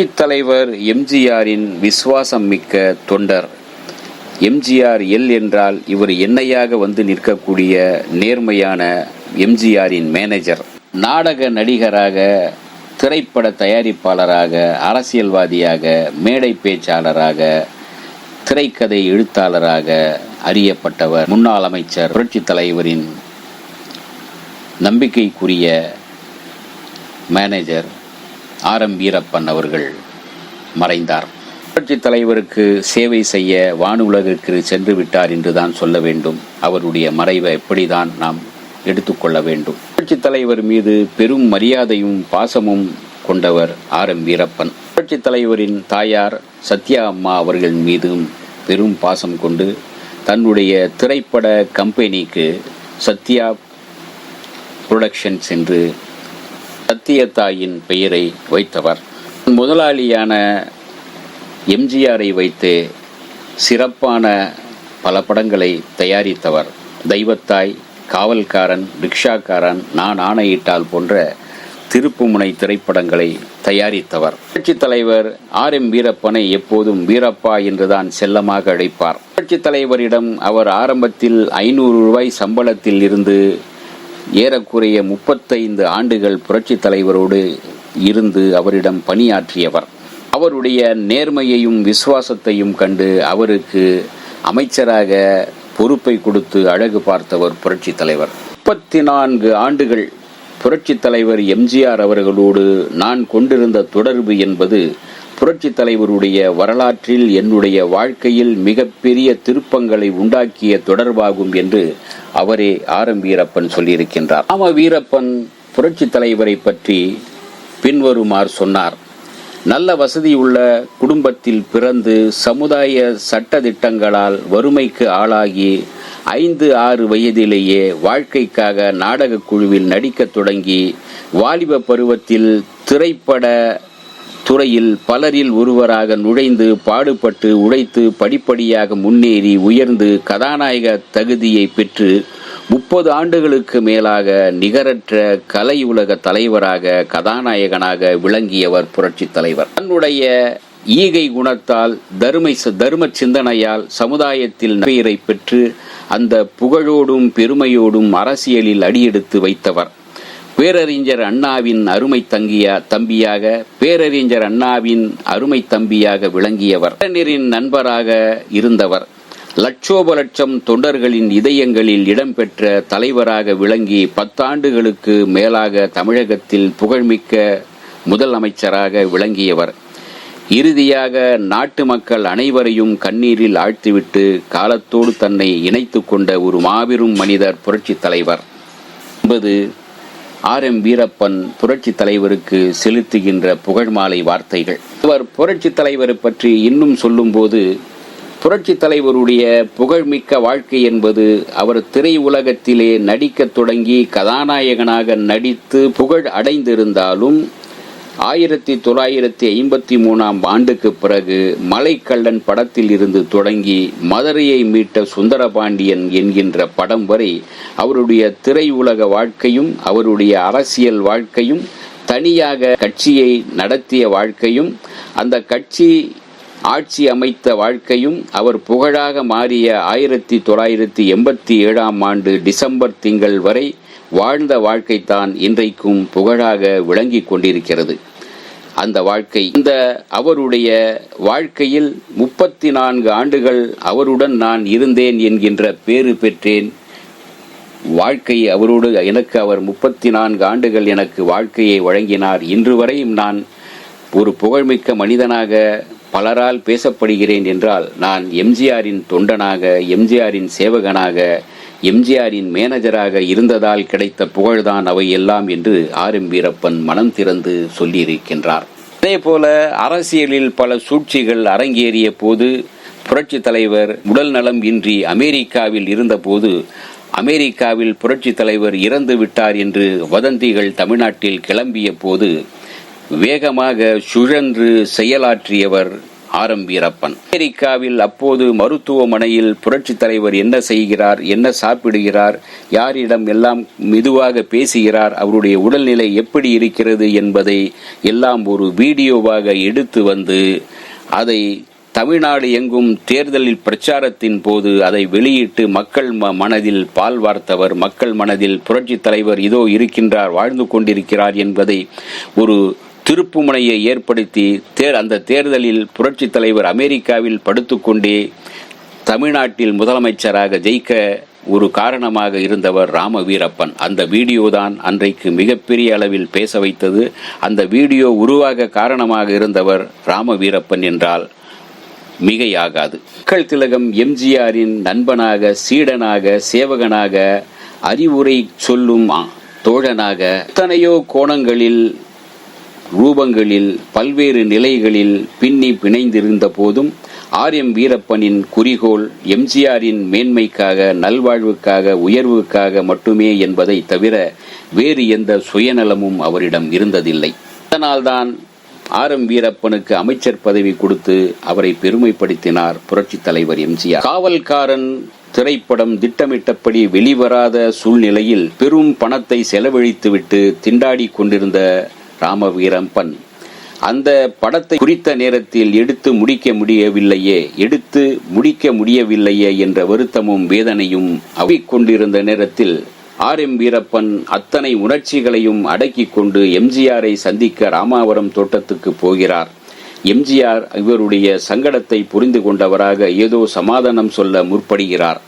தலைவர் எம்ஜிஆரின் விசுவாசம் மிக்க தொண்டர். எம்ஜிஆர் எல் என்றால் இவர் எண்ணெயாக வந்து நிற்கக்கூடிய நேர்மையான எம்ஜிஆரின் மேனேஜர். நாடக நடிகராக, திரைப்பட தயாரிப்பாளராக, அரசியல்வாதியாக, மேடை பேச்சாளராக, திரைக்கதை எழுத்தாளராக அறியப்பட்டவர். முன்னாள் அமைச்சர், புரட்சி தலைவரின் நம்பிக்கைக்குரிய மேனேஜர் ஆர்.எம். வீரப்பன் அவர்கள் மறைந்தார். புரட்சி தலைவருக்கு சேவை செய்ய வானுலகிற்கு சென்று விட்டார் என்றுதான் சொல்ல வேண்டும். அவருடைய மறைவை எப்படிதான் நாம் எடுத்துக்கொள்ள வேண்டும். புரட்சி தலைவர் மீது பெரும் மரியாதையும் பாசமும் கொண்டவர் ஆர்.எம். வீரப்பன். புரட்சி தலைவரின் தாயார் சத்யா அம்மா அவர்கள் மீதும் பெரும் பாசம் கொண்டு தன்னுடைய திரைப்பட கம்பெனிக்கு சத்யா புரொடக்ஷன்ஸ் என்று சத்தியத்தாயின் பெயரை வைத்தவர். முதலாளியான எம்ஜிஆரை வைத்து சிறப்பான பல படங்களை தயாரித்தவர். தெய்வத்தாய், காவல்காரன், ரிக்ஷாக்காரன், நான் ஆணையிட்டால் போன்ற திருப்புமுனை திரைப்படங்களை தயாரித்தவர். புரட்சி தலைவர் ஆர்.எம். வீரப்பனை எப்போதும் வீரப்பா என்றுதான் செல்லமாக அழைப்பார். புரட்சி தலைவரிடம் அவர் ஆரம்பத்தில் 500 ரூபாய் சம்பளத்தில் இருந்து ஏறக்குறைய 35 ஆண்டுகள் புரட்சி தலைவரோடு இருந்து அவரிடம் பணியாற்றியவர். அவருடைய நேர்மையையும் விசுவாசத்தையும் கண்டு அவருக்கு அமைச்சராக பொறுப்பை கொடுத்து அழகு பார்த்தவர் புரட்சி தலைவர். 34 ஆண்டுகள் புரட்சி தலைவர் எம்ஜிஆர் அவர்களோடு நான் கொண்டிருந்த தொடர்பு என்பது புரட்சி தலைவருடைய வரலாற்றில் என்னுடைய வாழ்க்கையில் மிகப்பெரிய திருப்பங்களை உண்டாக்கிய தொடர்பாகும் என்று அவரே ஆர்.எம். வீரப்பன் சொல்லியிருக்கின்றார். வீரப்பன் புரட்சி தலைவரை பற்றி பின்வருமாறு சொன்னார். நல்ல வசதியுள்ள குடும்பத்தில் பிறந்து சமுதாய சட்ட திட்டங்களால் வறுமைக்கு ஆளாகி 5-6 வயதிலேயே வாழ்க்கைக்காக நாடக குழுவில் நடிக்க தொடங்கி வாலிப பருவத்தில் திரைப்பட துறையில் பலரில் ஒருவராக நுழைந்து பாடுபட்டு உழைத்து படிப்படியாக முன்னேறி உயர்ந்து கதாநாயக தகுதியை பெற்று 30 ஆண்டுகளுக்கு மேலாக நிகரற்ற கலை உலக தலைவராக, கதாநாயகனாக விளங்கியவர் புரட்சி தலைவர். தன்னுடைய ஈகை குணத்தால், தர்ம சிந்தனையால் சமுதாயத்தில் பெயரை பெற்று அந்த புகழோடும் பெருமையோடும் அரசியலில் அடியெடுத்து வைத்தவர். பேரறிஞர் அண்ணாவின் அருமை தம்பியாக, பேரறிஞர் அண்ணாவின் அருமை தம்பியாக விளங்கியவர். அறிஞரின் நண்பராக இருந்தவர். லட்சோப லட்சம் தொண்டர்களின் இதயங்களில் இடம்பெற்ற தலைவராக விளங்கி 10 ஆண்டுகளுக்கு மேலாக தமிழகத்தில் புகழ்மிக்க முதல் அமைச்சராக விளங்கியவர். இறுதியாக நாட்டு மக்கள் அனைவரையும் கண்ணீரில் ஆழ்த்திவிட்டு காலத்தோடு தன்னை இணைத்து கொண்ட ஒரு மாபெரும் மனிதர் புரட்சி தலைவர் என்பது ஆர்.எம். வீரப்பன் புரட்சி தலைவருக்கு செலுத்துகின்ற புகழ் மாலை வார்த்தைகள். அவர் புரட்சி தலைவரை பற்றி இன்னும் சொல்லும்போது, புரட்சி தலைவருடைய புகழ்மிக்க வாழ்க்கை என்பது அவர் திரை உலகத்திலே நடிக்க தொடங்கி கதாநாயகனாக நடித்து புகழ் அடைந்திருந்தாலும் 1953 ஆண்டுக்கு பிறகு மலைக்கள்ளன் படத்தில் இருந்து தொடங்கி மதுரையை மீட்ட சுந்தரபாண்டியன் என்கின்ற படம் வரை அவருடைய திரை உலக வாழ்க்கையும் அவருடைய அரசியல் வாழ்க்கையும் தனியாக கட்சியை நடத்திய வாழ்க்கையும் அந்த கட்சி ஆட்சி அமைத்த வாழ்க்கையும் அவர் புகழாக மாறிய 1987 ஆண்டு டிசம்பர் திங்கள் வரை வாழ்ந்த வாழ்க்கைத்தான் இன்றைக்கும் புகழாக விளங்கி கொண்டிருக்கிறது. அந்த வாழ்க்கை, இந்த அவருடைய வாழ்க்கையில் 34 ஆண்டுகள் அவருடன் நான் இருந்தேன் என்கின்ற பேறு பெற்றேன். வாழ்க்கை அவரோடு எனக்கு அவர் 34 ஆண்டுகள் எனக்கு வாழ்க்கையை வழங்கினார். இன்று வரையும் நான் ஒரு புகழ்மிக்க மனிதனாக பலரால் பேசப்படுகிறேன் என்றால் நான் எம்ஜிஆரின் தொண்டனாக, எம்ஜிஆரின் சேவகனாக, எம்ஜிஆரின் மேனேஜராக இருந்ததால் கிடைத்த புகழ்தான் அவை எல்லாம் என்று ஆர்.எம். வீரப்பன் மனம் திறந்து சொல்லியிருக்கின்றார். அதே போல அரசியலில் பல சூழ்ச்சிகள் அரங்கேறிய போது புரட்சி தலைவர் உடல் நலம் இன்றி அமெரிக்காவில் இருந்தபோது, அமெரிக்காவில் புரட்சி தலைவர் இறந்து விட்டார் என்று வதந்திகள் தமிழ்நாட்டில் கிளம்பிய போது வேகமாக சுழன்று செயலாற்றியவர் வீரப்பன். அமெரிக்காவில் அப்போது மருத்துவமனையில் புரட்சித் தலைவர் என்ன செய்கிறார், என்ன சாப்பிடுகிறார், யாரிடம் எல்லாம் மெதுவாக பேசுகிறார், அவருடைய உடல்நிலை எப்படி இருக்கிறது என்பதை எல்லாம் ஒரு வீடியோவாக எடுத்து வந்து அதை தமிழ்நாடு எங்கும் தேர்தலில் பிரச்சாரத்தின் போது அதை வெளியிட்டு மக்கள் மனதில் பால் வார்த்தவர், மக்கள் மனதில் புரட்சித் தலைவர் இதோ இருக்கின்றார், வாழ்ந்து கொண்டிருக்கிறார் என்பதை ஒரு திருப்புமுனையை ஏற்படுத்தி அந்த தேர்தலில் புரட்சித் தலைவர் அமெரிக்காவில் படுத்துக்கொண்டே தமிழ்நாட்டில் முதலமைச்சராக ஜெயிக்க ஒரு காரணமாக இருந்தவர் வீரப்பன். அந்த வீடியோ தான் அன்றைக்கு மிகப்பெரிய அளவில் பேச வைத்தது. அந்த வீடியோ உருவாக காரணமாக இருந்தவர் வீரப்பன் என்றால் மிகையாகாது. மக்கள் திலகம் எம்ஜிஆரின் நண்பனாக, சீடனாக, சேவகனாக, அறிவுரை சொல்லும் தோழனாக எத்தனையோ கோணங்களில், ரூபங்களில், பல்வேறு நிலைகளில் பின்னி பிணைந்திருந்த போதும் வீரப்பனின் குறிக்கோள் எம்ஜிஆரின் மேன்மைக்காக, நல்வாழ்வுக்காக, உயர்வுக்காக மட்டுமே என்பதை தவிர வேறு எந்த சுயநலமும் அவரிடம் இருந்ததில்லை. அதனால்தான் வீரப்பனுக்கு அமைச்சர் பதவி கொடுத்து அவரை பெருமைப்படுத்தினார் புரட்சித் தலைவர் எம்ஜிஆர். காவல்காரன் திரைப்படம் திட்டமிட்டபடி வெளிவராத சூழ்நிலையில் பெரும் பணத்தை செலவழித்துவிட்டு திண்டாடி கொண்டிருந்த வீரப்பன் அந்த படத்தை குறித்த நேரத்தில் எடுத்து முடிக்க முடியவில்லையே என்ற வருத்தமும் வேதனையும் அவிக்கொண்டிருந்த நேரத்தில் வீரப்பன் அத்தனை உணர்ச்சிகளையும் அடக்கிக் கொண்டு எம்ஜிஆரை சந்திக்க ராமாவரம் தோட்டத்துக்கு போகிறார். எம்ஜிஆர் இவருடைய சங்கடத்தை புரிந்து கொண்டவராக ஏதோ சமாதானம் சொல்ல முற்படுகிறார்.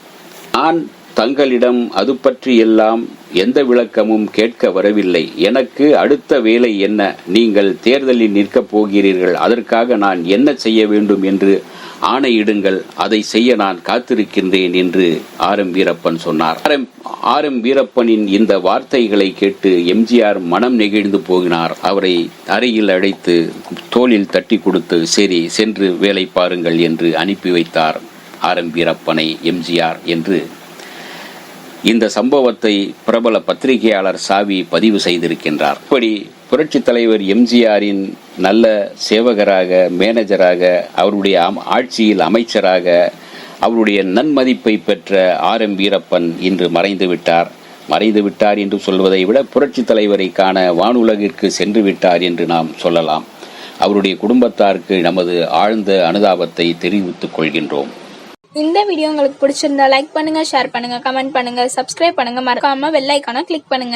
நான் தங்களிடம் அது பற்றி எல்லாம் எந்த விளக்கமும் கேட்க வரவில்லை. எனக்கு அடுத்த வேலை என்ன? நீங்கள் தேர்தலில் நிற்கப் போகிறீர்கள், அதற்காக நான் என்ன செய்ய வேண்டும் என்று ஆணையிடுங்கள், அதை செய்ய நான் காத்திருக்கின்றேன் என்று வீரப்பன் சொன்னார். வீரப்பனின் இந்த வார்த்தைகளை கேட்டு எம்ஜிஆர் மனம் நெகிழ்ந்து போகினார். அவரை அறையில் அழைத்து தோளில் தட்டி கொடுத்து சரி சென்று வேலை பாருங்கள் என்று அனுப்பி வைத்தார் வீரப்பனை எம்ஜிஆர் என்று இந்த சம்பவத்தை பிரபல பத்திரிகையாளர் சாவி பதிவு செய்திருக்கின்றார். இப்படி புரட்சித் தலைவர் எம்ஜிஆரின் நல்ல சேவகராக, மேனேஜராக, அவருடைய ஆட்சியில் அமைச்சராக, அவருடைய நன்மதிப்பை பெற்ற வீரப்பன் இன்று மறைந்து விட்டார் என்று சொல்வதை விட புரட்சித் தலைவரை காண வானுலகிற்கு சென்று விட்டார் என்று நாம் சொல்லலாம். அவருடைய குடும்பத்தாருக்கு நமது ஆழ்ந்த அனுதாபத்தை தெரிவித்துக் கொள்கின்றோம். இந்த வீடியோ உங்களுக்கு பிடிச்சிருந்தா லைக் பண்ணுங்க, ஷேர் பண்ணுங்க, கமெண்ட் பண்ணுங்க, சப்ஸ்கிரைப் பண்ணுங்க, மறக்காம பெல் ஐகானை கிளிக் பண்ணுங்க.